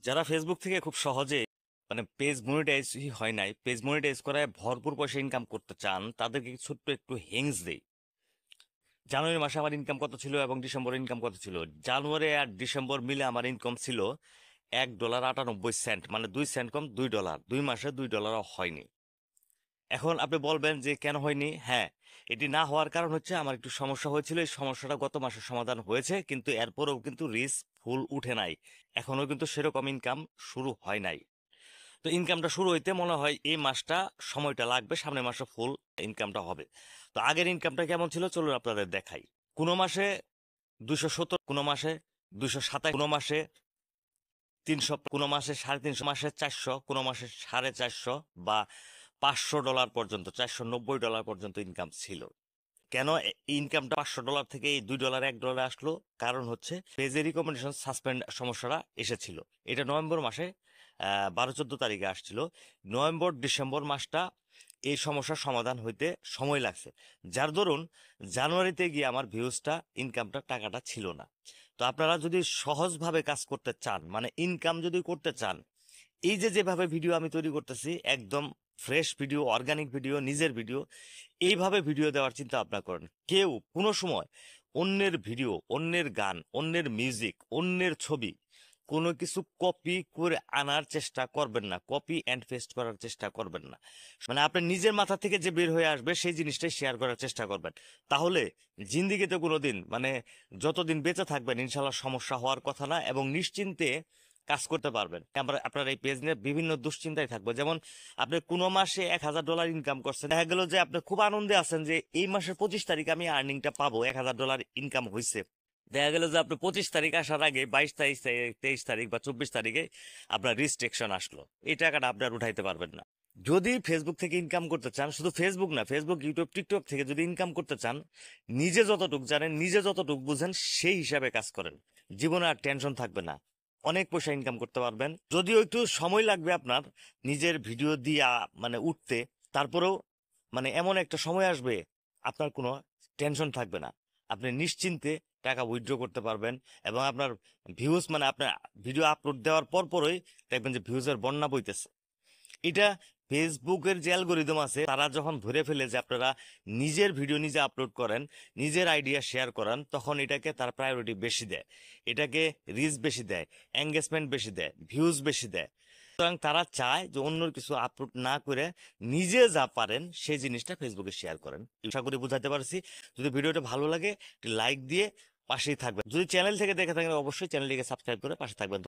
যারা ফেসবুক থেকে খুব সহজে পেজ মনিটাইজ হয় নাই, পেজ মনিটাইজ করায় ভরপুর পয়সা ইনকাম করতে চান, তাদেরকে ছোট্ট একটু হিংস দেই। জানুয়ারি মাসে আমার ইনকাম কত ছিল এবং ডিসেম্বর ইনকাম কত ছিল। জানুয়ারি আর ডিসেম্বর মিলে আমার ইনকাম ছিল $1.98, মানে 2 সেন্ট কম, $2। 2 মাসে $2 হয়নি। এখন আপনি বলবেন যে কেন হয়নি? হ্যাঁ, এটি না হওয়ার কারণ হচ্ছে আমার একটু সমস্যা হয়েছিল। এই সমস্যাটা গত মাসে সমাধান হয়েছে, কিন্তু এরপরেও কিন্তু রিস্ক ফুল উঠে নাই। এখনো কিন্তু সেরকম ইনকাম শুরু হয় নাই। তো ইনকামটা শুরু হইতে মনে হয় এই মাসটা সময়টা লাগবে, সামনের মাসে ফুল ইনকামটা হবে। তো আগের ইনকামটা কেমন ছিল চলুন আপনাদের দেখাই। কোনো মাসে 270, কোনো মাসে 227, কোনো মাসে 300, কোনো মাসে $350, মাসে 400, কোনো মাসে $450 বা $500 পর্যন্ত, $490 পর্যন্ত ইনকাম ছিল। কেন ইনকামটা $500 থেকে এই $2 $1 আসলো? কারণ হচ্ছে পেজের রিকমেন্ডেশন সাসপেন্ড সমস্যাটা এসেছিল। এটা নভেম্বর মাসে 12-14 তারিখে আসছিল। নভেম্বর ডিসেম্বর মাসটা এই সমস্যার সমাধান হইতে সময় লাগছে, যার দরুন জানুয়ারিতে গিয়ে আমার ভিউজটা, ইনকামটা, টাকাটা ছিল না। তো আপনারা যদি সহজভাবে কাজ করতে চান, মানে ইনকাম যদি করতে চান, এই যে যেভাবে ভিডিও আমি তৈরি করতেছি, একদম ফ্রেশ ভিডিও, অর্গানিক ভিডিও, নিজের ভিডিও, এইভাবে ভিডিও দেওয়ার চিন্তা ভাবনা করেন। কেউ কোনো সময় অন্যের ভিডিও, অন্যের গান, অন্যের মিউজিক, অন্যের ছবি কোনো কিছু কপি করে আনার চেষ্টা করবেন না, কপি অ্যান্ড পেস্ট করার চেষ্টা করবেন না। মানে আপনার নিজের মাথা থেকে যে বের হয়ে আসবে সেই জিনিসটাই শেয়ার করার চেষ্টা করবেন। তাহলে জিন্দিগিতে কোনোদিন, যতদিন বেঁচে থাকবেন, ইনশাল্লাহ সমস্যা হওয়ার কথা না, এবং নিশ্চিন্তে কাজ করতে পারবেন। আপনার এই পেজ নিয়ে বিভিন্ন দুশ্চিন্তায় থাকবে। যেমন আপনি কোনো মাসে $1,000 ইনকাম করছেন, দেখা গেল যে আপনি খুব আনন্দে আছেন যে এই মাসের 25 তারিখে আমি আর্নিংটা পাবো, $1,000 ইনকাম হয়েছে। দেখা গেল যে আপনি 25 তারিখ আসার আগে 22 তারিখ, 23 তারিখ বা 24 তারিখে আপনার রেস্ট্রিকশন আসলো। এই টাকাটা আপনার উঠাইতে পারবেন না। যদি ফেসবুক থেকে ইনকাম করতে চান, শুধু ফেসবুক না, ফেসবুক, ইউটিউব, টিকটক থেকে যদি ইনকাম করতে চান, নিজে যতটুকু জানেন, নিজে যতটুকু বুঝেন, সেই হিসাবে কাজ করেন। জীবনে আর টেনশন থাকবে না, অনেক পয়সা ইনকাম করতে পারবেন। যদিও একটু সময় লাগবে আপনার নিজের ভিডিও দিয়া উঠতে, তারপরেও এমন একটা সময় আসবে আপনার কোনো টেনশন থাকবে না। আপনি নিশ্চিন্তে টাকা উইথড্র করতে পারবেন, এবং আপনার ভিউজ, আপনার ভিডিও আপলোড দেওয়ার পরই দেখবেন যে ভিউজের বন্যা বইতেছে। এটা ফেসবুকের যে অ্যালগোরিদম আছে, তারা যখন ধরে ফেলে যে আপনারা নিজের ভিডিও নিজে আপলোড করেন, নিজের আইডিয়া শেয়ার করেন, তখন এটাকে তার প্রায়োরিটি বেশি দেয়, এটাকে রিচ বেশি দেয়, এঙ্গেজমেন্ট বেশি দেয়, ভিউজ বেশি দেয়। সুতরাং তারা চায় যে অন্যর কিছু আপলোড না করে নিজে যা পারেন সেই জিনিসটা ফেসবুকে শেয়ার করেন। আশা করি বুঝাতে পারছি। যদি ভিডিওটা ভালো লাগে লাইক দিয়ে পাশেই থাকবেন। যদি চ্যানেল থেকে দেখে থাকেন অবশ্যই চ্যানেলটিকে সাবস্ক্রাইব করে পাশে থাকবেন।